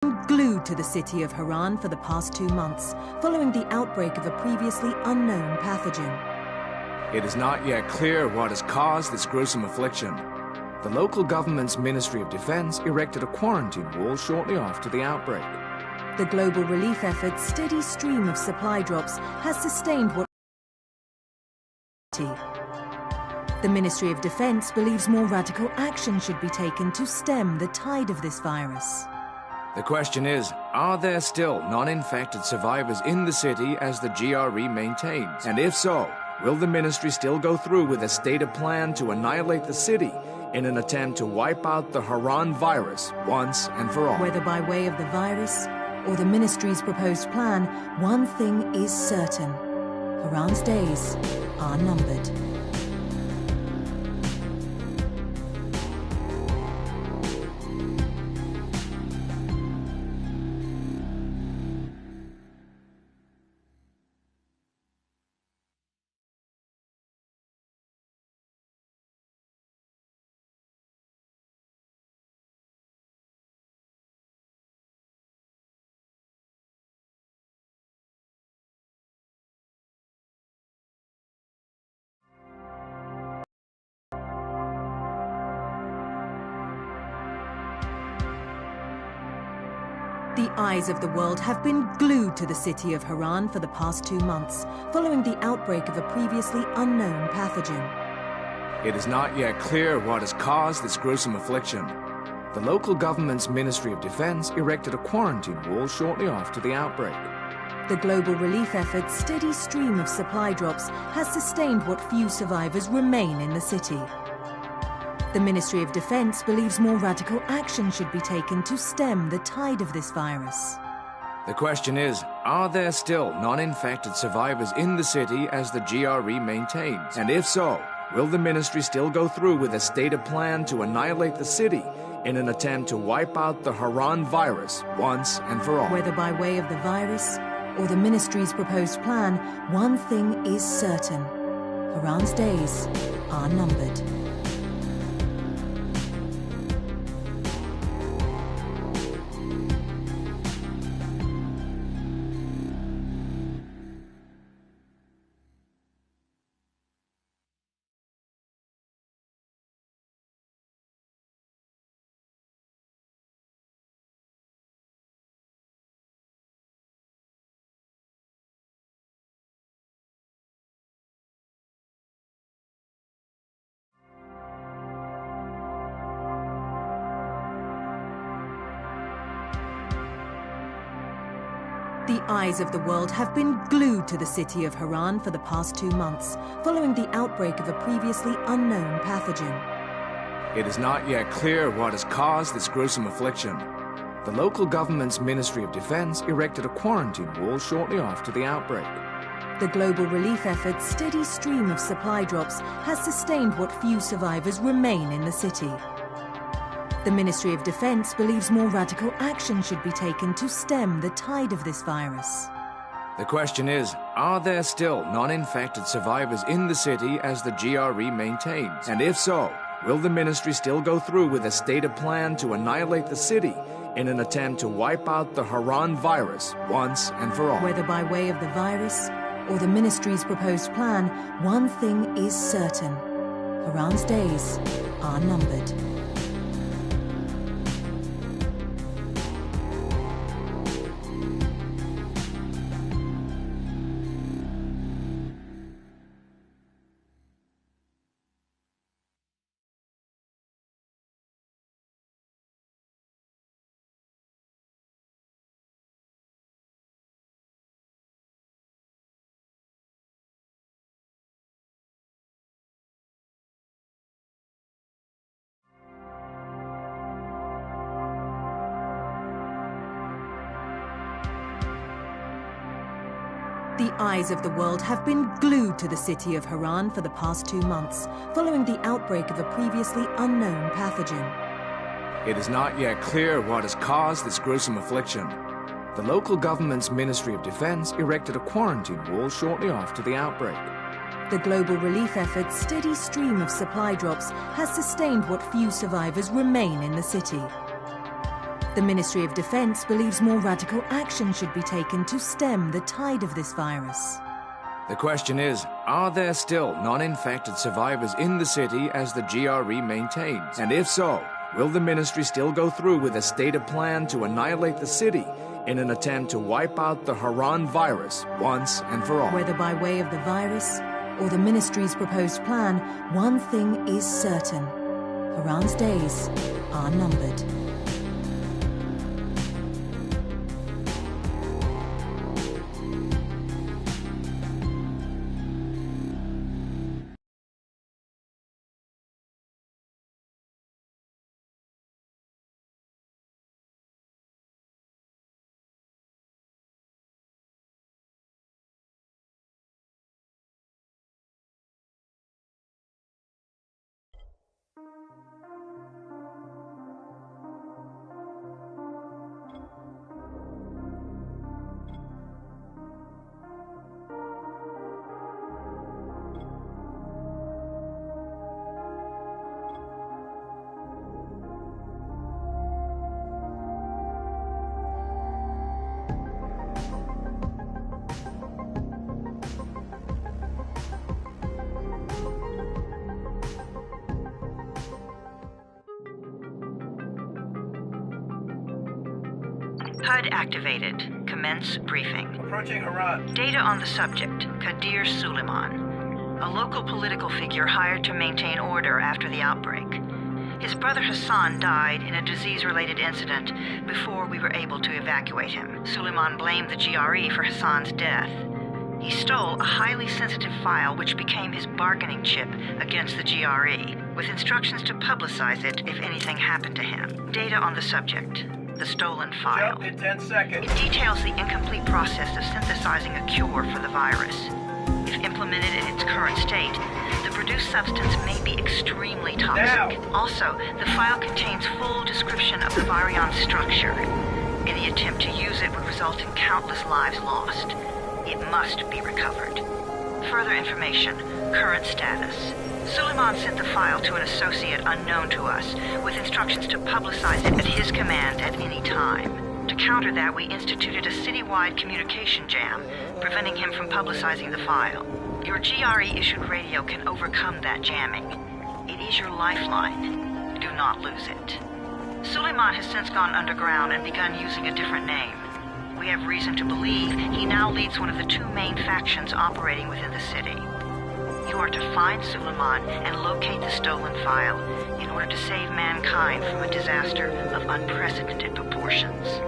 Glued to the city of Haran for the past 2 months, following the outbreak of a previously unknown pathogen. It is not yet clear what has caused this gruesome affliction. The local government's Ministry of Defense erected a quarantine wall shortly after the outbreak. The global relief effort's steady stream of supply drops has sustained what the Ministry of Defense believes more radical action should be taken to stem the tide of this virus. The question is, are there still non-infected survivors in the city as the GRE maintains? And if so, will the ministry still go through with a stated plan to annihilate the city in an attempt to wipe out the Haran virus once and for all? Whether by way of the virus or the ministry's proposed plan, one thing is certain. Haran's days are numbered. The eyes of the world have been glued to the city of Haran for the past 2 months, following the outbreak of a previously unknown pathogen. It is not yet clear what has caused this gruesome affliction. The local government's Ministry of Defense erected a quarantine wall shortly after the outbreak. The global relief effort's steady stream of supply drops has sustained what few survivors remain in the city. The Ministry of Defense believes more radical action should be taken to stem the tide of this virus. The question is, are there still non-infected survivors in the city as the GRE maintains? And if so, will the ministry still go through with a stated plan to annihilate the city in an attempt to wipe out the Haran virus once and for all? Whether by way of the virus or the ministry's proposed plan, one thing is certain. Haran's days are numbered. The eyes of the world have been glued to the city of Haran for the past 2 months, following the outbreak of a previously unknown pathogen. It is not yet clear what has caused this gruesome affliction. The local government's Ministry of Defense erected a quarantine wall shortly after the outbreak. The global relief effort's steady stream of supply drops has sustained what few survivors remain in the city. The Ministry of Defense believes more radical action should be taken to stem the tide of this virus. The question is, are there still non-infected survivors in the city as the GRE maintains? And if so, will the ministry still go through with a stated plan to annihilate the city in an attempt to wipe out the Haran virus once and for all? Whether by way of the virus or the ministry's proposed plan, one thing is certain. Haran's days are numbered. The eyes of the world have been glued to the city of Haran for the past 2 months, following the outbreak of a previously unknown pathogen. It is not yet clear what has caused this gruesome affliction. The local government's Ministry of Defense erected a quarantine wall shortly after the outbreak. The global relief effort's steady stream of supply drops has sustained what few survivors remain in the city. The Ministry of Defense believes more radical action should be taken to stem the tide of this virus. The question is, are there still non-infected survivors in the city as the GRE maintains? And if so, will the ministry still go through with a stated plan to annihilate the city in an attempt to wipe out the Haran virus once and for all? Whether by way of the virus or the ministry's proposed plan, one thing is certain. Haran's days are numbered. HUD activated. Commence briefing. Approaching Haran. Data on the subject, Kadir Suleiman, a local political figure hired to maintain order after the outbreak. His brother Hassan died in a disease-related incident before we were able to evacuate him. Suleiman blamed the GRE for Hassan's death. He stole a highly sensitive file which became his bargaining chip against the GRE, with instructions to publicize it if anything happened to him. Data on the subject. The stolen file. Jump in 10 seconds. It details the incomplete process of synthesizing a cure for the virus. If implemented in its current state, the produced substance may be extremely toxic. Now. Also, the file contains full description of the virion's structure. Any attempt to use it would result in countless lives lost. It must be recovered. Further information, current status. Suleiman sent the file to an associate unknown to us, with instructions to publicize it at his command at any time. To counter that, we instituted a citywide communication jam, preventing him from publicizing the file. Your GRE-issued radio can overcome that jamming. It is your lifeline. Do not lose it. Suleiman has since gone underground and begun using a different name. We have reason to believe he now leads one of the two main factions operating within the city. You are to find Suleiman and locate the stolen file in order to save mankind from a disaster of unprecedented proportions.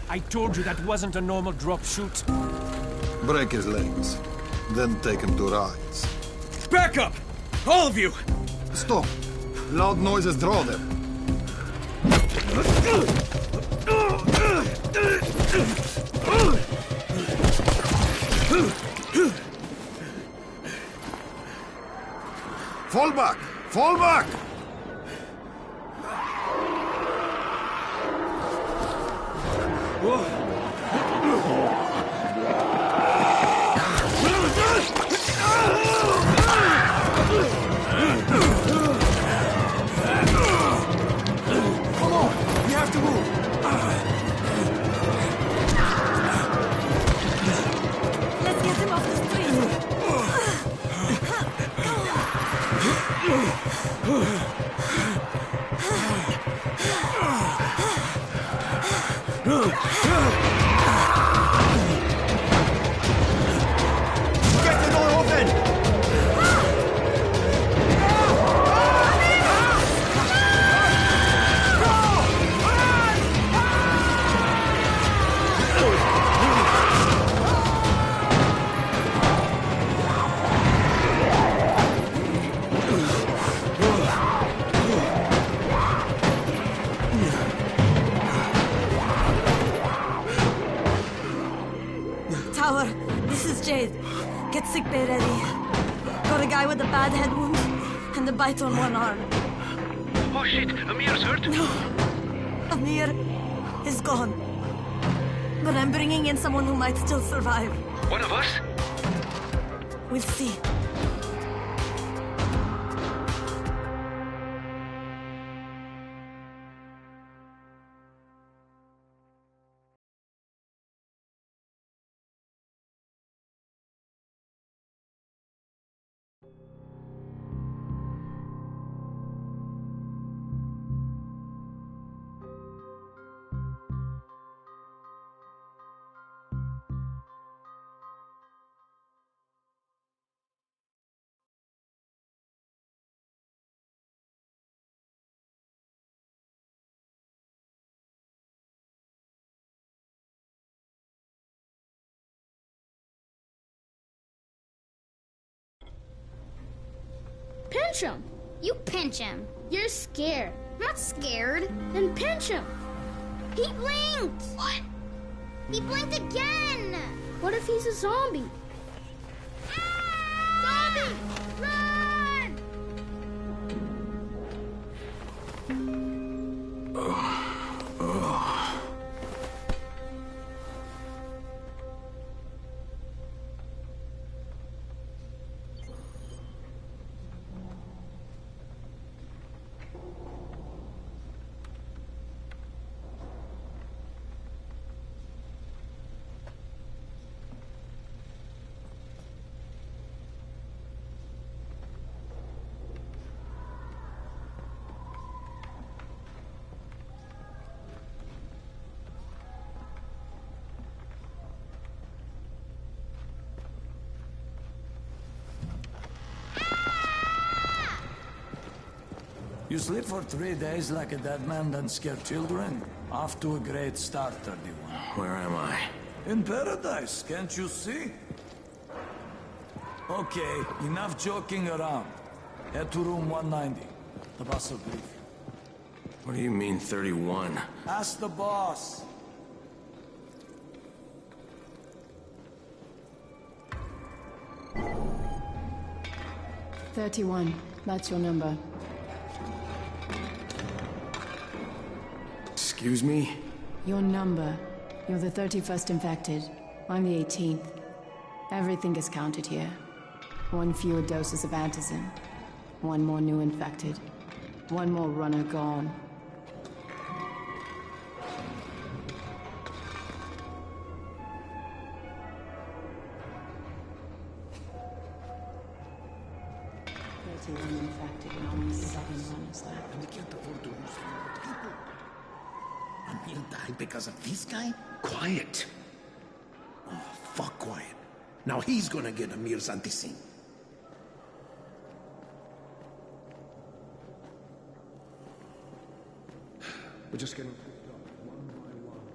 I told you that wasn't a normal drop shoot. Break his legs, then take him to rides. Back up! All of you! Stop! Loud noises draw them. Fall back! Fall back! Come on! We have to move! Let's get him off the street! Get the door open! Tower, this is Jade. Get sickbay ready. Got a guy with a bad head wound and and a bite on one arm. Oh shit, Amir's hurt? No. Amir is gone. But I'm bringing in someone who might still survive. One of us? We'll see. Pinch him! You pinch him. You're scared. I'm not scared. Then pinch him. He blinked! What? He blinked again! What if he's a zombie? Zombie! Run! You sleep for 3 days like a dead man, then scare children? Off to a great start, 31. Where am I? In paradise, can't you see? Okay, enough joking around. Head to room 190. The boss will brief you. What do you mean, 31? Ask the boss. "31. That's your number. Excuse me? Your number. You're the 31st infected. I'm the 18th. Everything is counted here. 1 fewer doses of antizin. 1 more new infected. 1 more runner gone. Infected and only 7 runners left. We can't afford to lose people. Amir died because of this guy? Quiet. Oh, fuck quiet. Now he's gonna get Amir's anti-scene. We're just getting picked up one by one.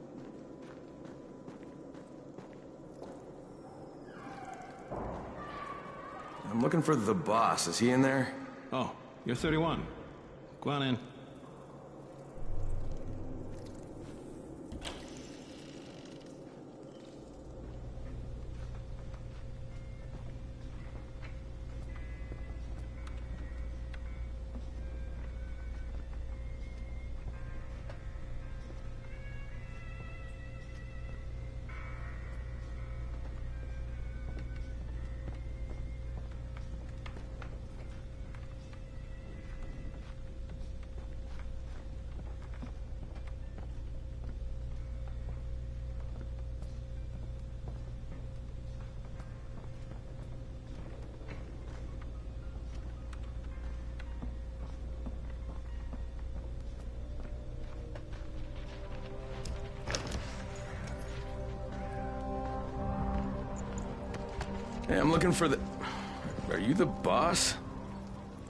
I'm looking for the boss. Is he in there? Oh, you're 31. Go on in. Hey, I'm looking for the... Are you the boss?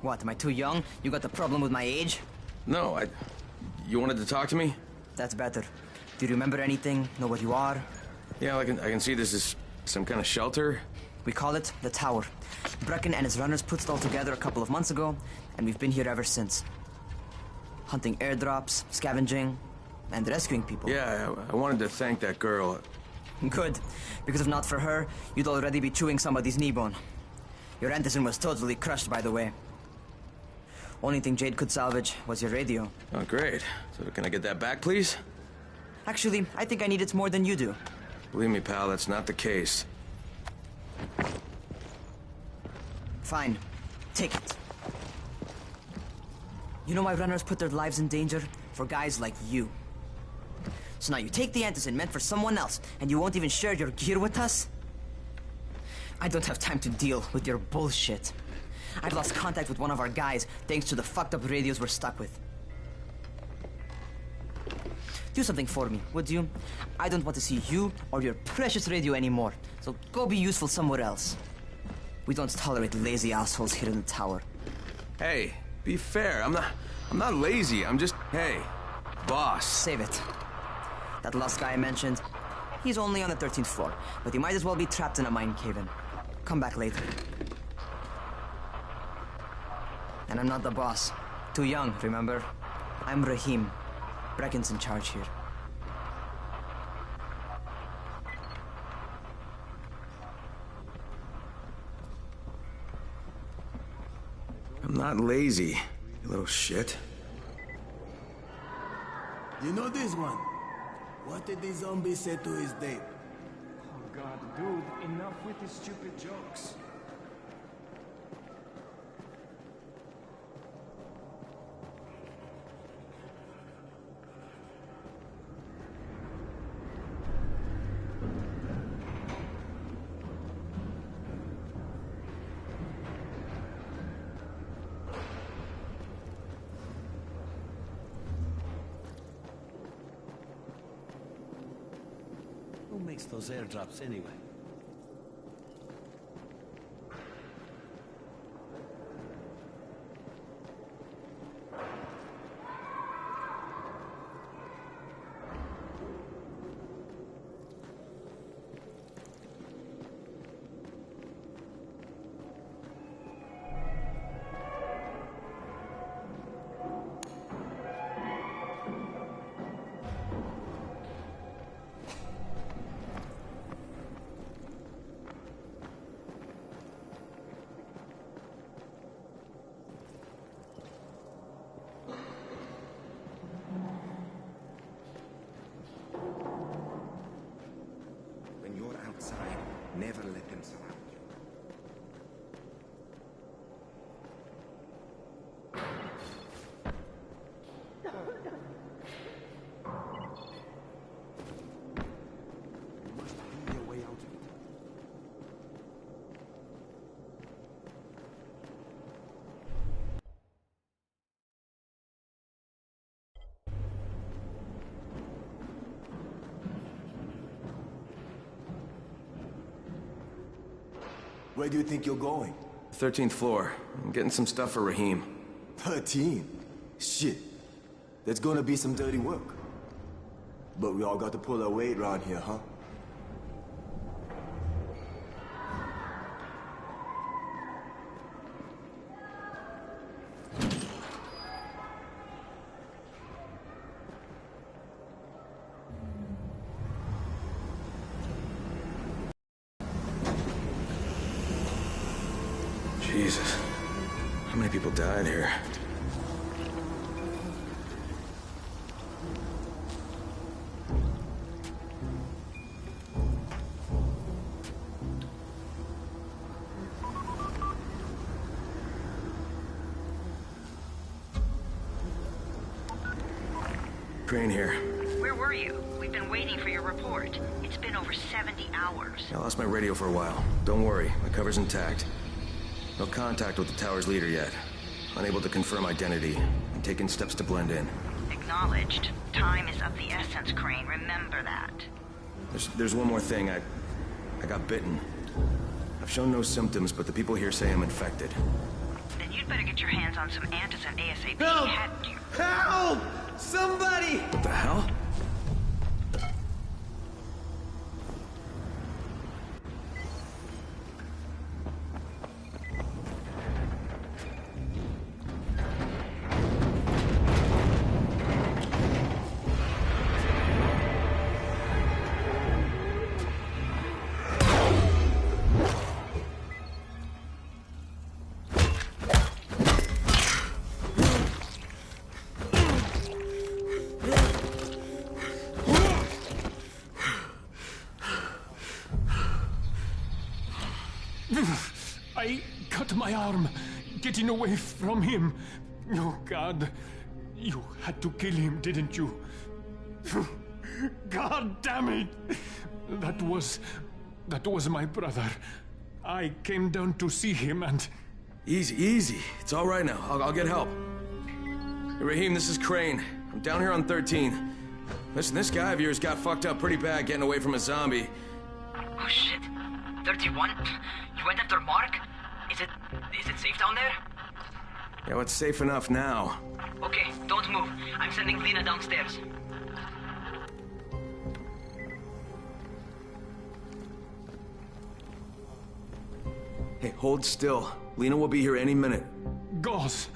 What, am I too young? You got the problem with my age? No, You wanted to talk to me? That's better. Do you remember anything? Know what you are? Yeah, I can see this is some kind of shelter. We call it the Tower. Brecken and his runners put it all together a couple of months ago, and we've been here ever since. Hunting airdrops, scavenging, and rescuing people. Yeah, I wanted to thank that girl. Good, because if not for her, you'd already be chewing somebody's knee bone. Your antizin was totally crushed, by the way. Only thing Jade could salvage was your radio. Oh, great. So can I get that back, please? Actually, I think I need it more than you do. Believe me, pal, that's not the case. Fine. Take it. You know why runners put their lives in danger? For guys like you. So now you take the antizin meant for someone else, and you won't even share your gear with us? I don't have time to deal with your bullshit. I've lost contact with one of our guys thanks to the fucked up radios we're stuck with. Do something for me, would you? I don't want to see you or your precious radio anymore, so go be useful somewhere else. We don't tolerate lazy assholes here in the tower. Hey, be fair. I'm not lazy. I'm just, hey, boss. Save it. That last guy I mentioned, he's only on the 13th floor, but he might as well be trapped in a mine cave-in. Come back later. And I'm not the boss. Too young, remember? I'm Rahim. Brecken's in charge here. I'm not lazy, you little shit. You know this one? What did the zombie say to his date? Oh god, dude, enough with these stupid jokes. Who makes those airdrops anyway? Never let them surround you. You must find your way out of it. Where do you think you're going? 13th floor. I'm getting some stuff for Rahim. 13? Shit. There's gonna be some dirty work. But we all got to pull our weight around here, huh? Jesus. How many people died here? Crane here. Where were you? We've been waiting for your report. It's been over 70 hours. I lost my radio for a while. Don't worry, my cover's intact. No contact with the tower's leader yet. Unable to confirm identity. I'm taking steps to blend in. Acknowledged. Time is of the essence, Crane. Remember that. There's one more thing. I got bitten. I've shown no symptoms, but the people here say I'm infected. Then you'd better get your hands on some antizin ASAP. Help! Help! Somebody! What the hell? I cut my arm, getting away from him. Oh, God. You had to kill him, didn't you? God damn it! That was my brother. I came down to see him and... Easy, easy. It's all right now. I'll get help. Hey, Raheem, this is Crane. I'm down here on 13. Listen, this guy of yours got fucked up pretty bad getting away from a zombie. Oh shit. 31? You went after Mark? Is it safe down there? Yeah, well, it's safe enough now. Okay, don't move. I'm sending Lena downstairs. Hey, hold still. Lena will be here any minute. Gauze.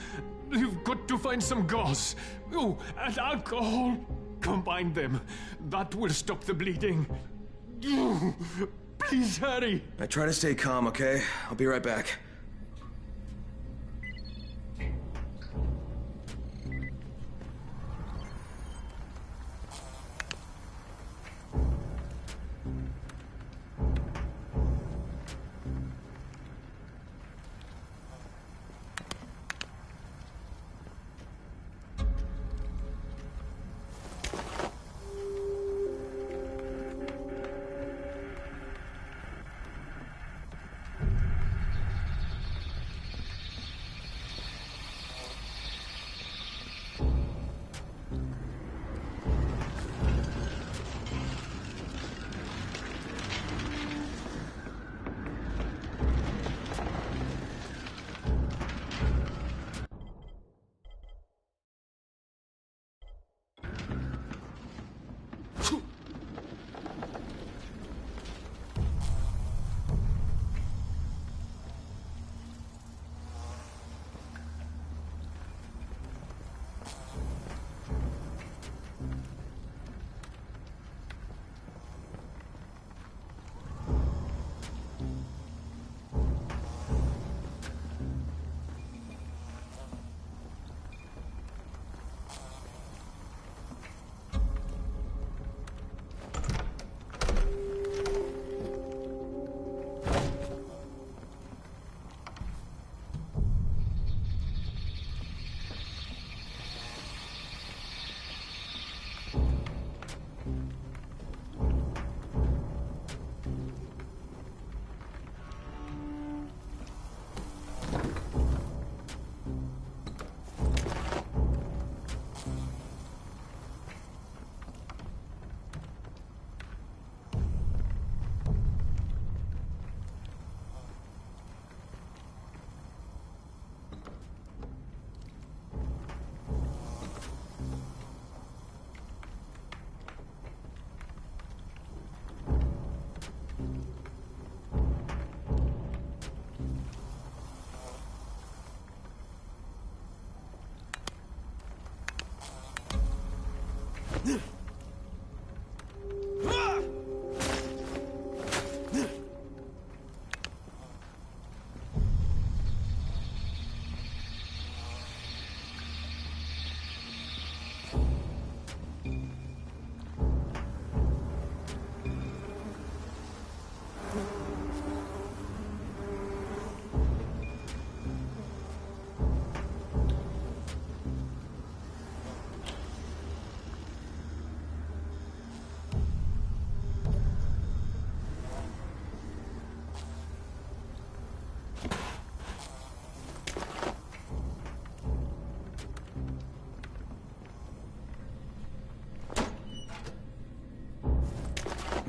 You've got to find some gauze. Oh, and alcohol. Combine them. That will stop the bleeding. Please hurry. I try to stay calm, okay? I'll be right back.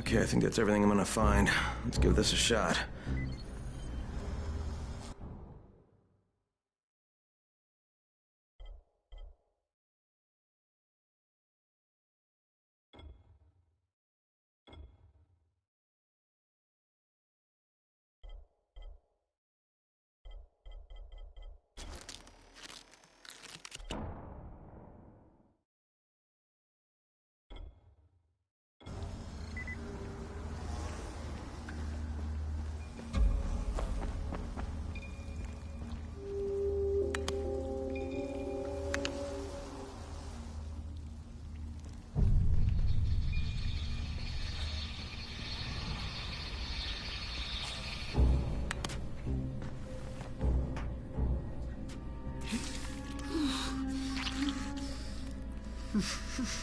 Okay, I think that's everything I'm gonna find. Let's give this a shot.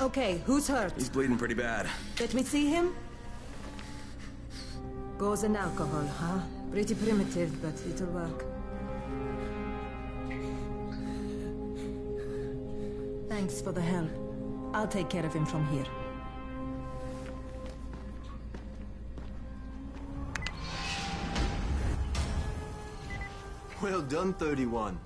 Okay, who's hurt? He's bleeding pretty bad. Let me see him. Gauze and alcohol, huh? Pretty primitive, but it'll work. Thanks for the help. I'll take care of him from here. Well done, 31.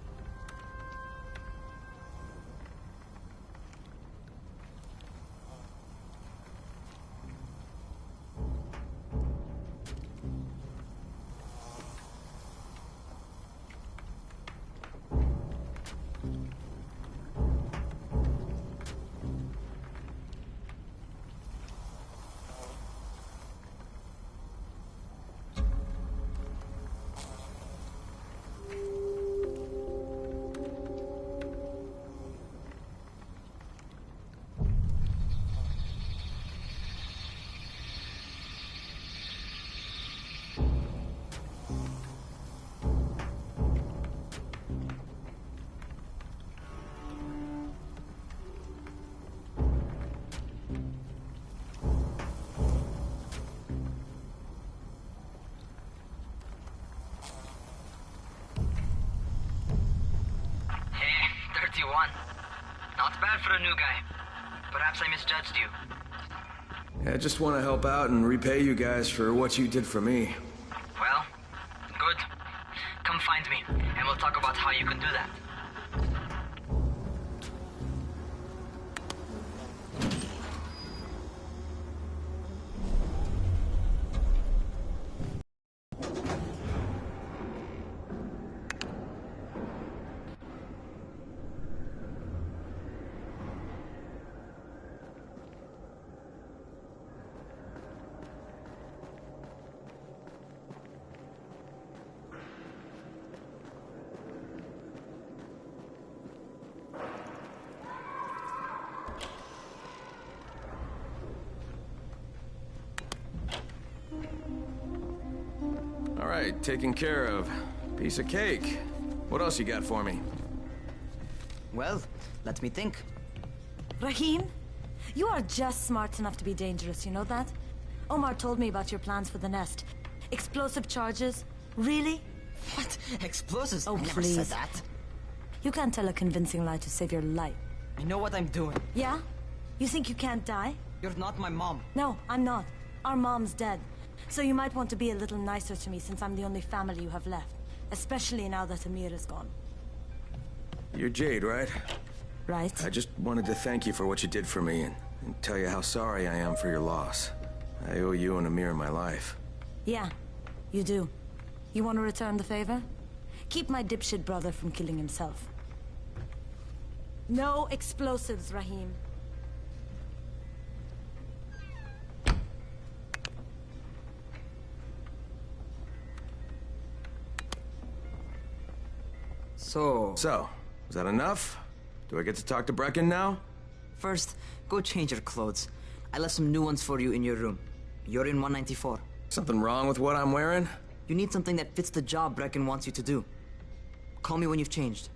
Not bad for a new guy. Perhaps I misjudged you. Yeah, I just want to help out and repay you guys for what you did for me. Well, good. Come find me, and we'll talk about how you can do that. All right, taken care of. Piece of cake. What else you got for me? Well, let me think. Rahim, you are just smart enough to be dangerous, you know that? Omar told me about your plans for the nest. Explosive charges? Really? What? Explosives? Oh, I never please. said that. You can't tell a convincing lie to save your life. I know what I'm doing. Yeah? You think you can't die? You're not my mom. No, I'm not. Our mom's dead. So you might want to be a little nicer to me since I'm the only family you have left. Especially now that Amir is gone. You're Jade, right? Right. I just wanted to thank you for what you did for me and tell you how sorry I am for your loss. I owe you and Amir my life. Yeah, you do. You want to return the favor? Keep my dipshit brother from killing himself. No explosives, Rahim. So, is that enough? Do I get to talk to Brecken now? First, go change your clothes. I left some new ones for you in your room. You're in 194. Something wrong with what I'm wearing? You need something that fits the job Brecken wants you to do. Call me when you've changed.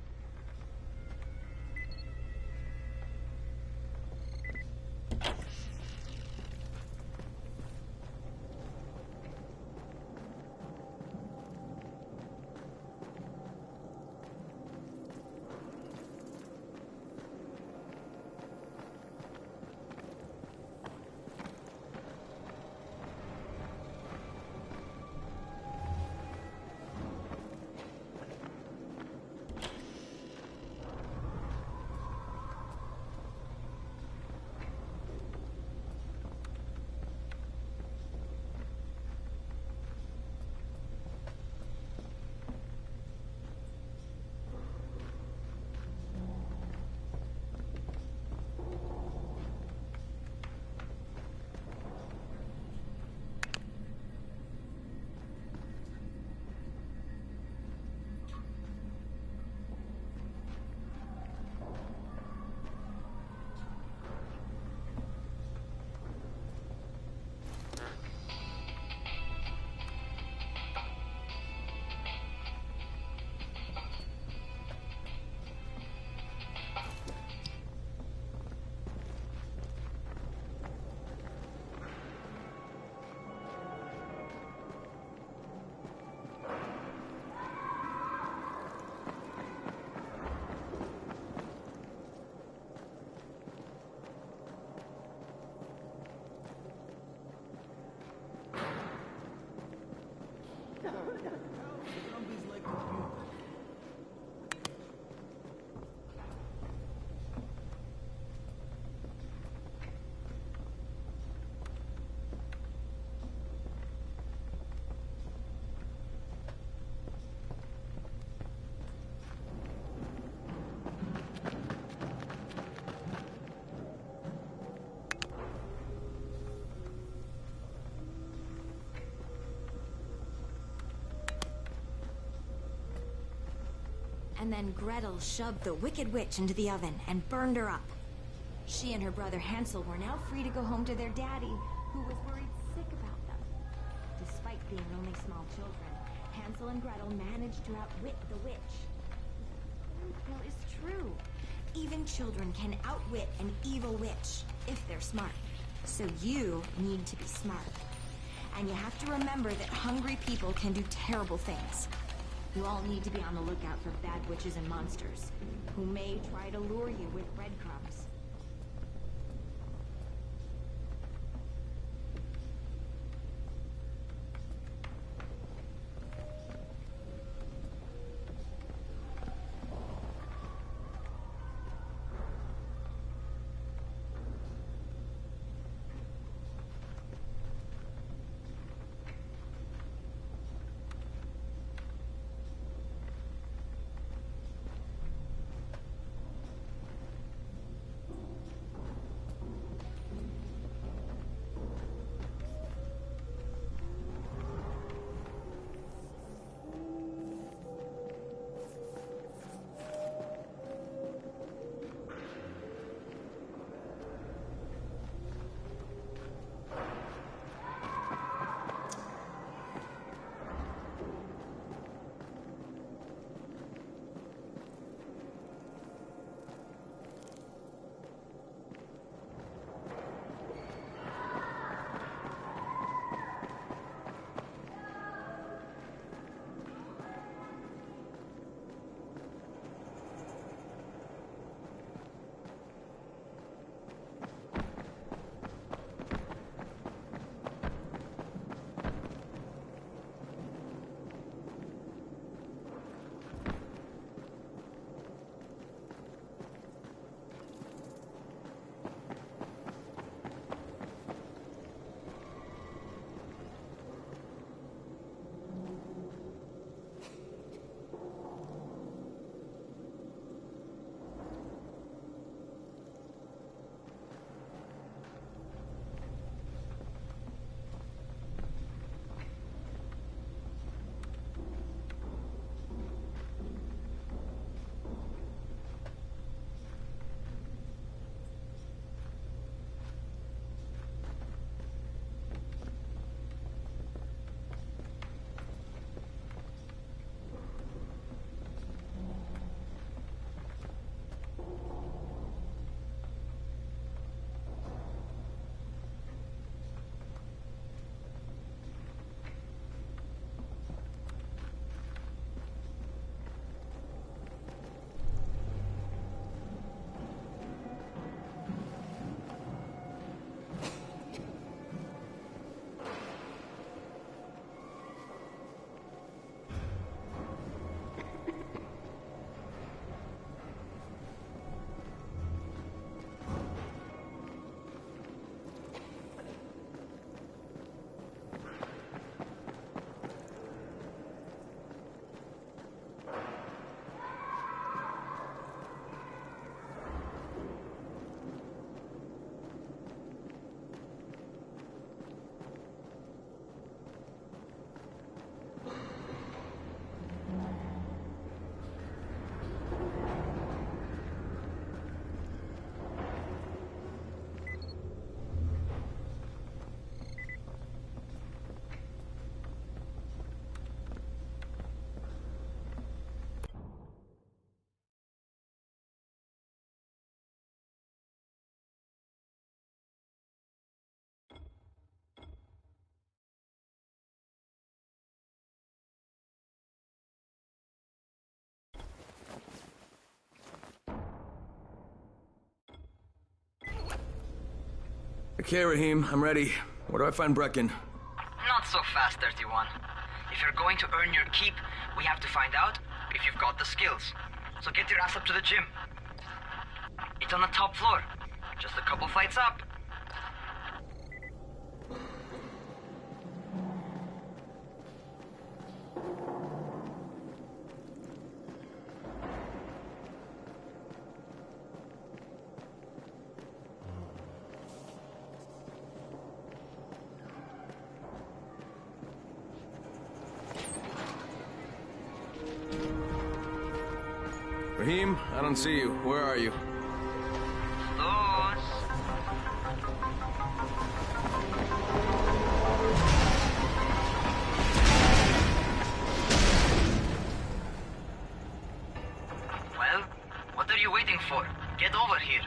And then Gretel shoved the Wicked Witch into the oven and burned her up. She and her brother Hansel were now free to go home to their daddy, who was worried sick about them. Despite being only small children, Hansel and Gretel managed to outwit the witch. Well, it's true. Even children can outwit an evil witch, if they're smart. So you need to be smart. And you have to remember that hungry people can do terrible things. You all need to be on the lookout for bad witches and monsters, who may try to lure you with breadcrumbs. Okay, Rahim, I'm ready. Where do I find Brecken? Not so fast, 31. If you're going to earn your keep, we have to find out if you've got the skills. So get your ass up to the gym. It's on the top floor. Just a couple flights up. Raheem, I don't see you. Where are you? Well, what are you waiting for? Get over here.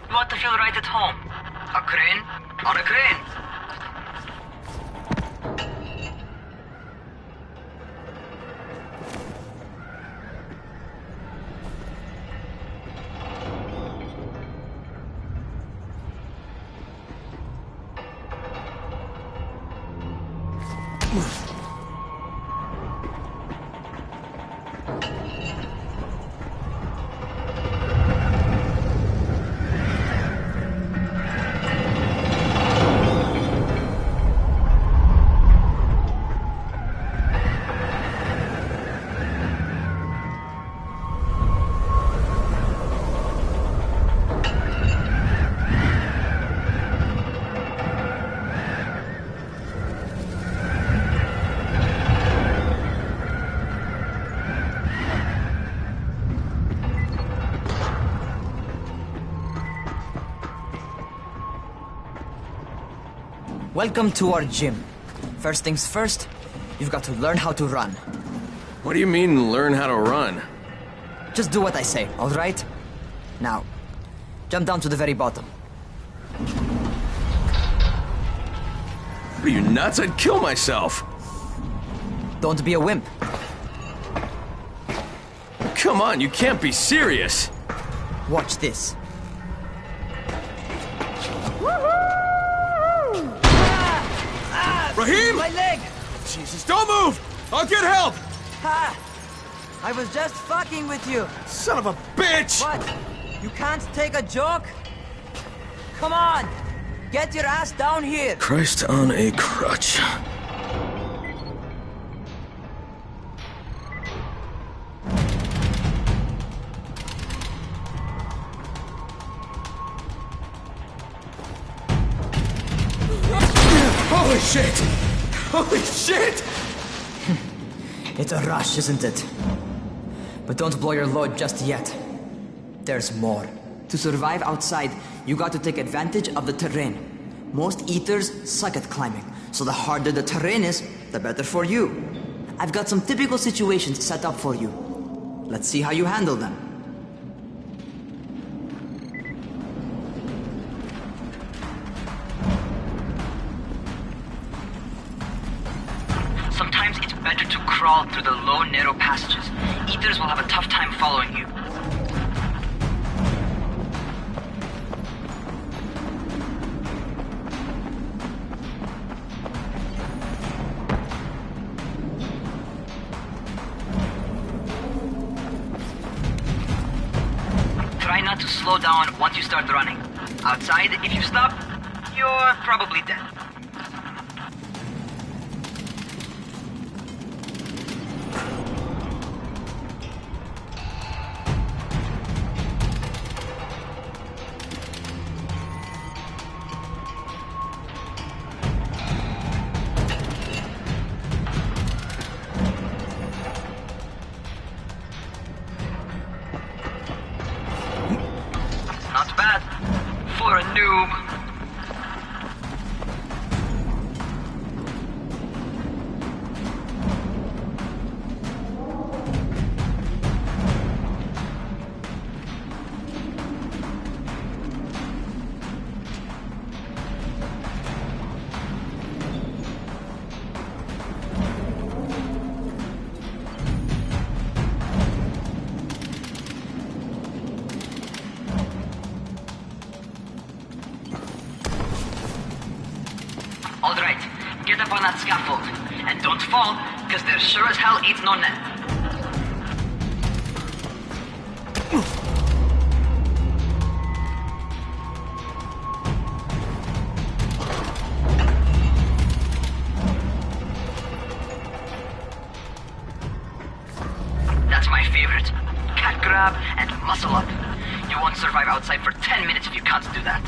You want to feel right at home. A crane? On a crane. Welcome to our gym. First things first, you've got to learn how to run. What do you mean, learn how to run? Just do what I say, all right? Now, jump down to the very bottom. Are you nuts? I'd kill myself. Don't be a wimp. Come on, you can't be serious. Watch this. Raheem! My leg! Jesus, don't move! I'll get help! Ha! I was just fucking with you. Son of a bitch! What? You can't take a joke? Come on! Get your ass down here! Christ on a crutch. Holy shit! Holy shit! It's a rush, isn't it? But don't blow your load just yet. There's more. To survive outside, You got to take advantage of the terrain. Most eaters suck at climbing, so the harder the terrain is, the better for you. I've got some typical situations set up for you. Let's see how you handle them. Sometimes it's better to crawl through the low, narrow passages. Eaters will have a tough time following you. Try not to slow down once you start running. Outside, if you stop, you're probably dead. Not bad for a noob. Alright, get up on that scaffold. And don't fall, because there sure as hell ain't no net. That's my favorite. Cat grab and muscle up. You won't survive outside for 10 minutes if you can't do that.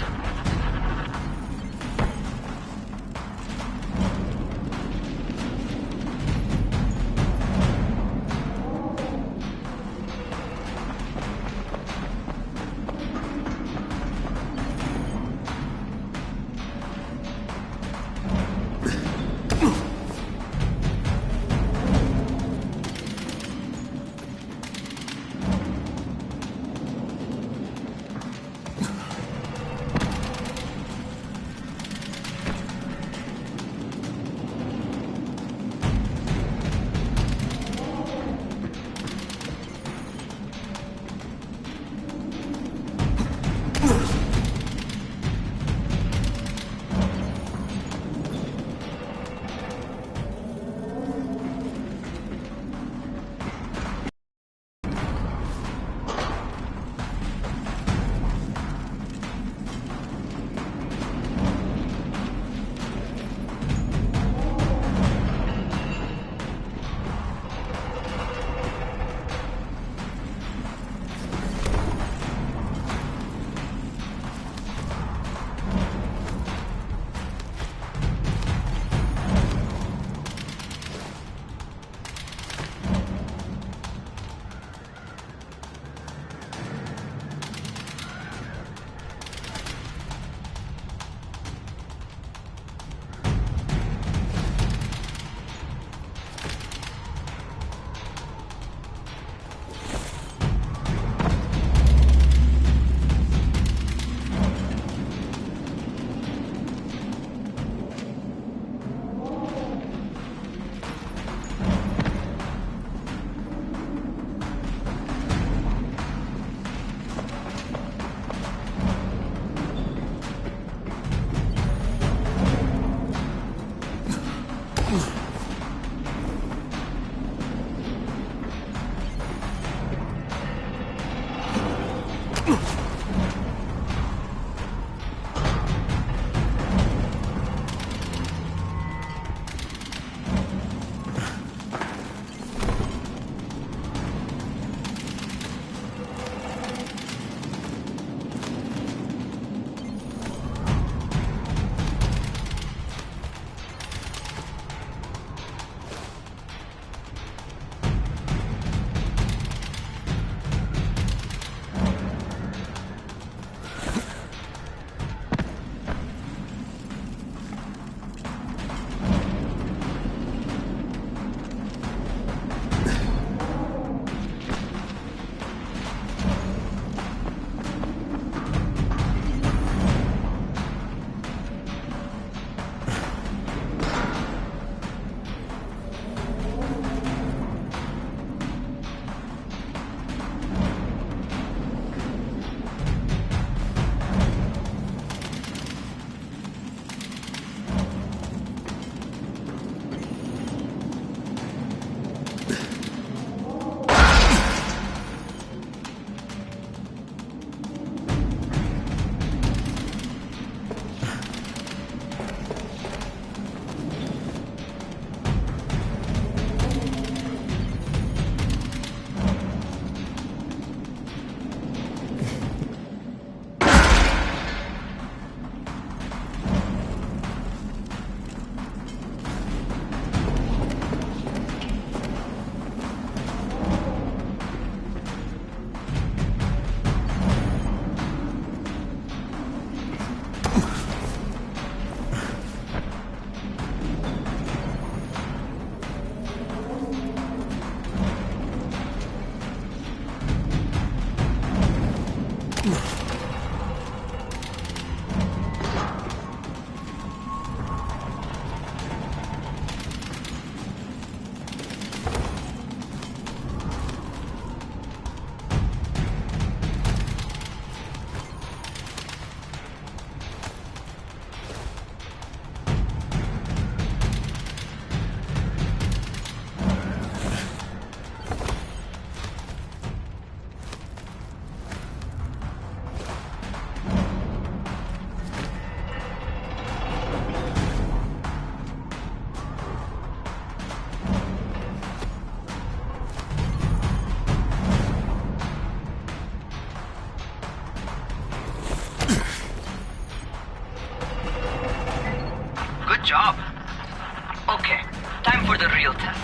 Okay, time for the real test.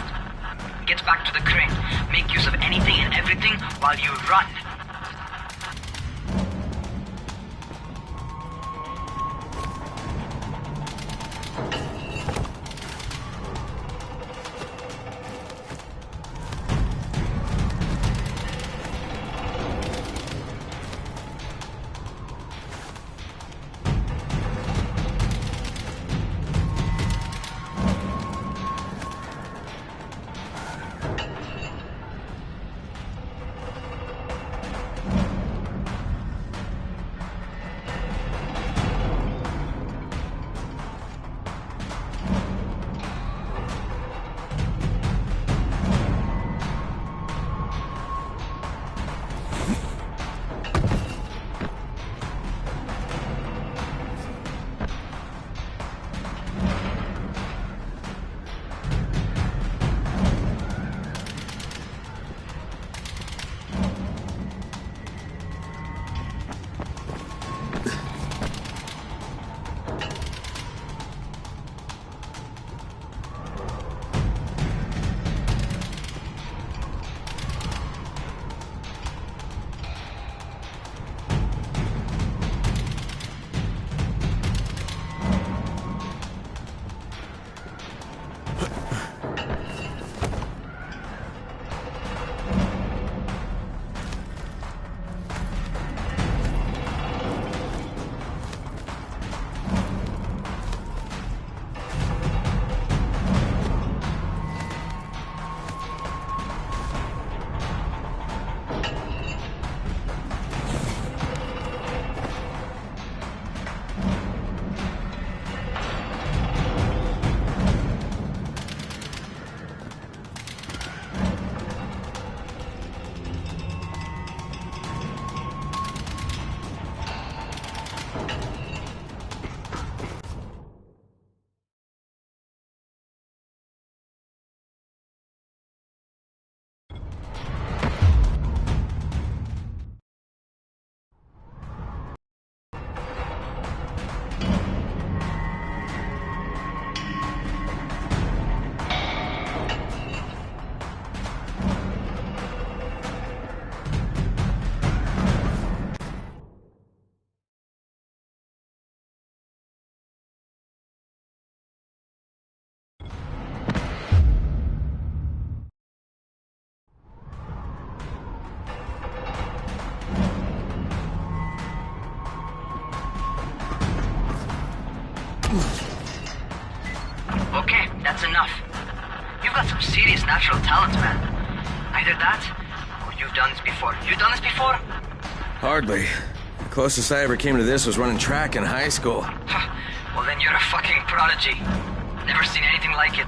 Get back to the crane. Make use of anything and everything while you run. Okay, that's enough. You've got some serious natural talent, man. Either that, or you've done this before. You done this before? Hardly. The closest I ever came to this was running track in high school. Well, then you're a fucking prodigy. Never seen anything like it.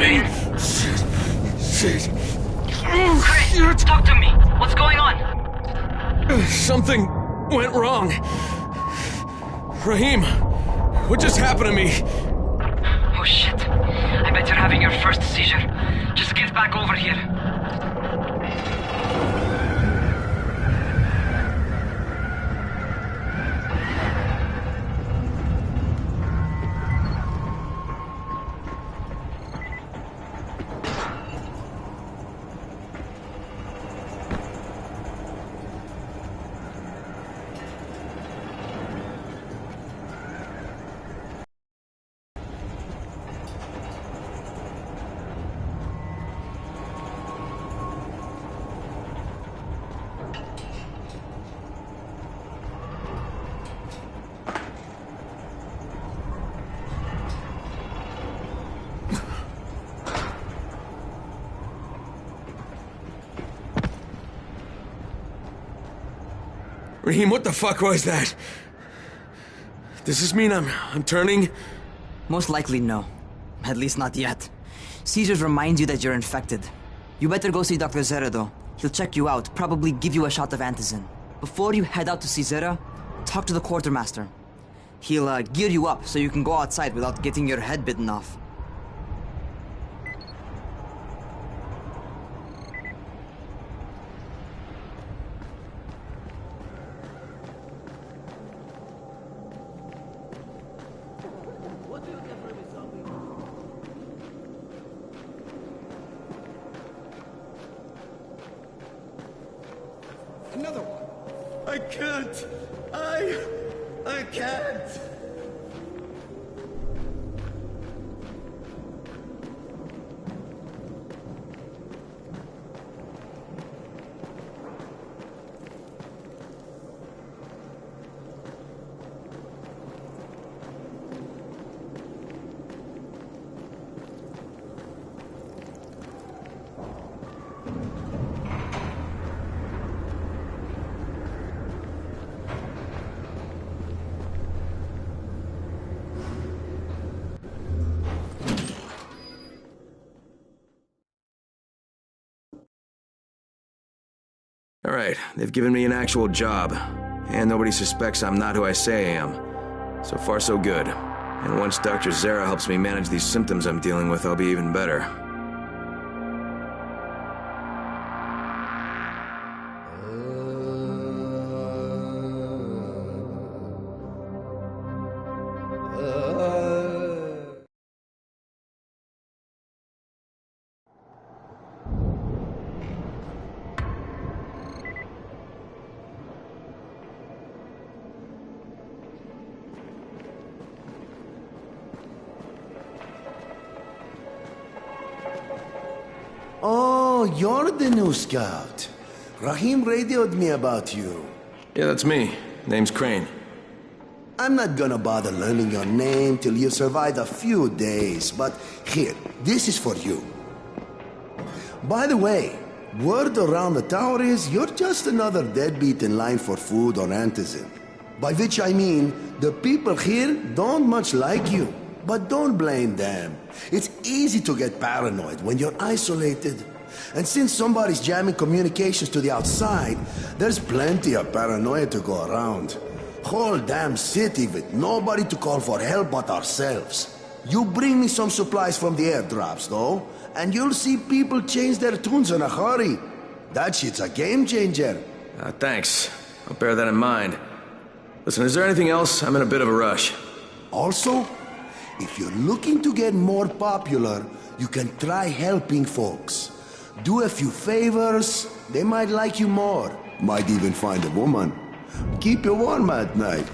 me! Shit. Chris, talk to me. What's going on? Something went wrong. Rahim, what just happened to me? Oh shit. I bet you're having your first seizure. Just get back over here. Rahim, what the fuck was that? Does this mean I'm turning? Most likely no. At least not yet. Seizures remind you that you're infected. You better go see Dr. Zera though. He'll check you out, probably give you a shot of antizin. Before you head out to see Zera, talk to the quartermaster. He'll gear you up so you can go outside without getting your head bitten off. Another one. I can't. I can't. Alright, they've given me an actual job. And nobody suspects I'm not who I say I am. So far, so good. And once Dr. Zera helps me manage these symptoms I'm dealing with, I'll be even better. Oh, you're the new scout. Rahim radioed me about you. Yeah, that's me. Name's Crane. I'm not gonna bother learning your name till you've survived a few days, but here, this is for you. By the way, word around the tower is you're just another deadbeat in line for food or antizin. By which I mean, the people here don't much like you. But don't blame them. It's easy to get paranoid when you're isolated. And since somebody's jamming communications to the outside, there's plenty of paranoia to go around. Whole damn city with nobody to call for help but ourselves. You bring me some supplies from the airdrops, though, and you'll see people change their tunes in a hurry. That shit's a game changer. Thanks. I'll bear that in mind. Listen, is there anything else? I'm in a bit of a rush. Also, if you're looking to get more popular, you can try helping folks. Do a few favors, they might like you more. Might even find a woman. Keep you warm at night.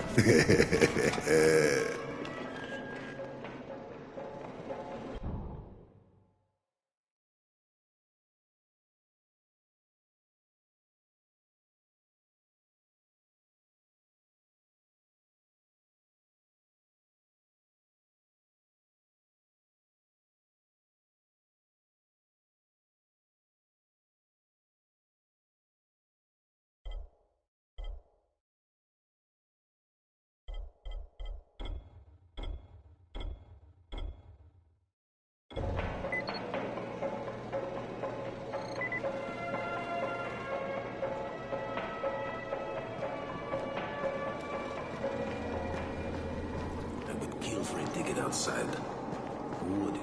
said. Who would he?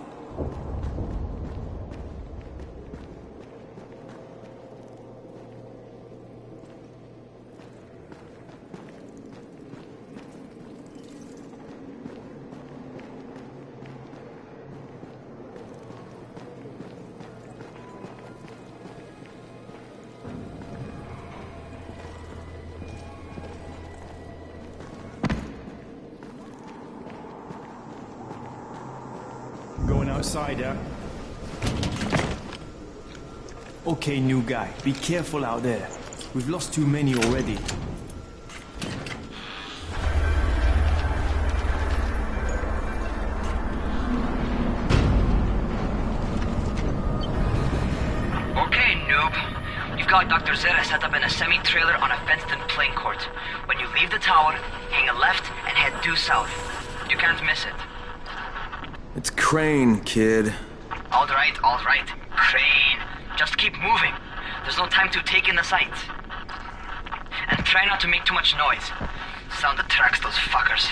Going outside, huh? Okay, new guy. Be careful out there. We've lost too many already. Okay, noob. You've got Dr. Zera set up in a semi-trailer on a fenced-in playing court. When you leave the tower, hang a left and head due south. You can't miss it. It's Crane, kid. All right, Crane. Just keep moving. There's no time to take in the sights. And try not to make too much noise. Sound attracts those fuckers.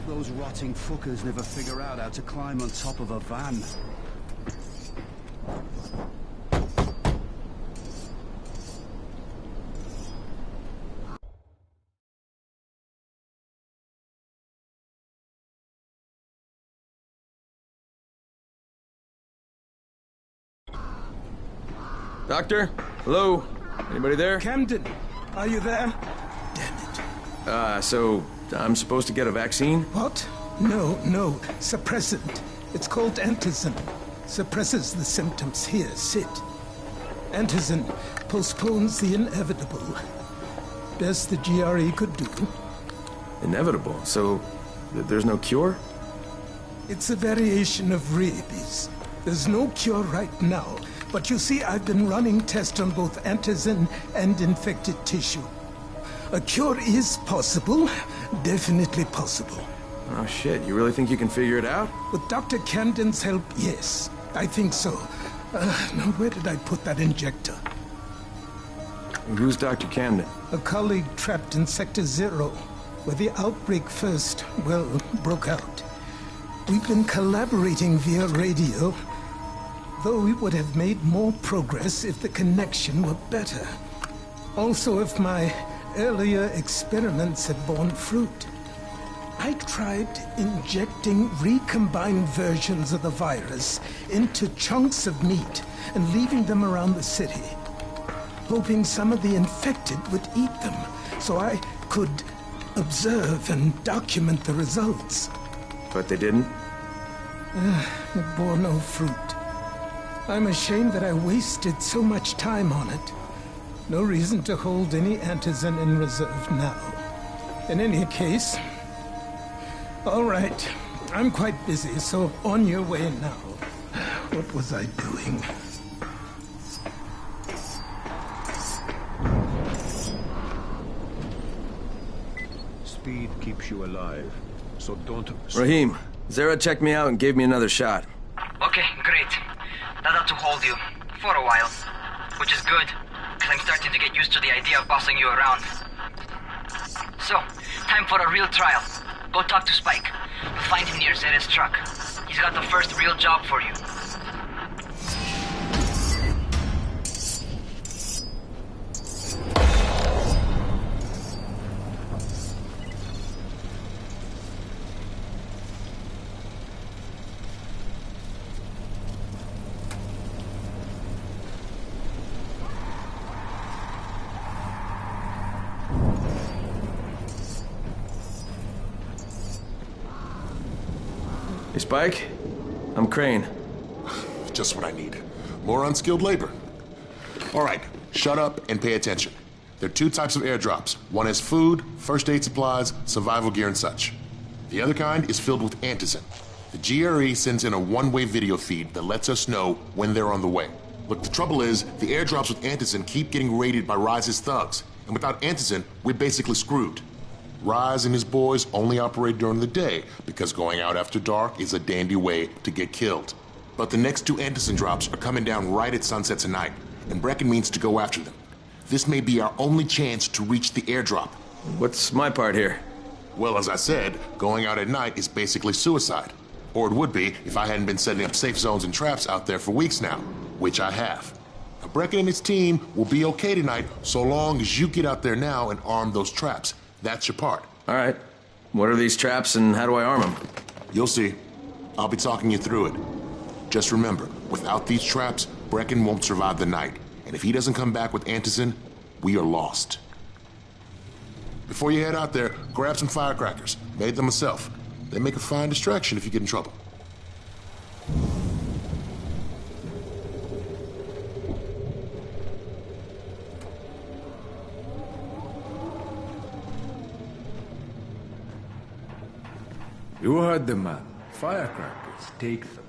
Those rotting fuckers never figure out how to climb on top of a van. Doctor? Hello? Anybody there? Camden, are you there? So I'm supposed to get a vaccine? What? No. Suppressant. It's called antizin. Suppresses the symptoms. Here, sit. Antizin postpones the inevitable. Best the GRE could do. Inevitable? So there's no cure? It's a variation of rabies. There's no cure right now. But you see, I've been running tests on both antizin and infected tissue. A cure is possible. Definitely possible. Oh shit, you really think you can figure it out? With Dr. Camden's help, yes. I think so. Now where did I put that injector? Who's Dr. Camden? A colleague trapped in Sector 0, where the outbreak first, broke out. We've been collaborating via radio, though we would have made more progress if the connection were better. Also, if my earlier experiments had borne fruit. I tried injecting recombined versions of the virus into chunks of meat and leaving them around the city, hoping some of the infected would eat them so I could observe and document the results. But they didn't? It bore no fruit. I'm ashamed that I wasted so much time on it. No reason to hold any antizin in reserve now. In any case... All right. I'm quite busy, so on your way now. What was I doing? Speed keeps you alive, so don't... Rahim, Zara checked me out and gave me another shot. Okay, great. That ought to hold you. For a while. Which is good, because I'm starting to get used to the idea of bossing you around. So, time for a real trial. Go talk to Spike. You'll find him near Zera's truck. He's got the first real job for you. Hey, Spike? I'm Crane. Just what I need. More unskilled labor. All right, shut up and pay attention. There are two types of airdrops. One has food, first aid supplies, survival gear, and such. The other kind is filled with antizin. The GRE sends in a one-way video feed that lets us know when they're on the way. Look, the trouble is, the airdrops with antizin keep getting raided by Rise's thugs, and without antizin, we're basically screwed. Rise and his boys only operate during the day because going out after dark is a dandy way to get killed. But the next two antizin drops are coming down right at sunset tonight, and Brecken means to go after them. This may be our only chance to reach the airdrop. What's my part here? Well, as I said, going out at night is basically suicide. Or it would be if I hadn't been setting up safe zones and traps out there for weeks now, which I have. Now, Brecken and his team will be okay tonight so long as you get out there now and arm those traps. That's your part. All right. What are these traps and how do I arm them? You'll see. I'll be talking you through it. Just remember, without these traps, Brecken won't survive the night. And if he doesn't come back with antizin, we are lost. Before you head out there, grab some firecrackers. Made them myself. They make a fine distraction if you get in trouble. You heard the man. Firecrackers, take them.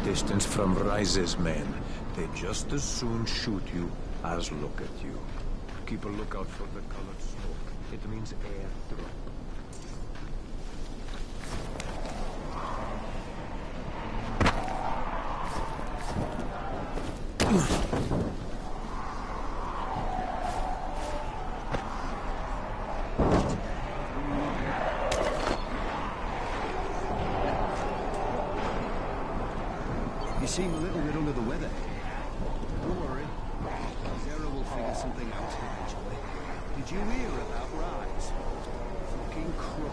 distance from Rise's men. They just as soon shoot you as look at you. Keep a lookout for the colored smoke. It means airdrop. You seem a little bit under the weather. Don't worry. Zero will figure something out eventually. Did you hear about Rise? Fucking crook.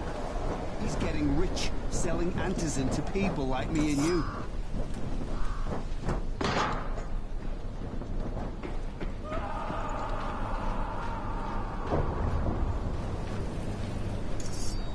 He's getting rich selling antizin to people like me and you.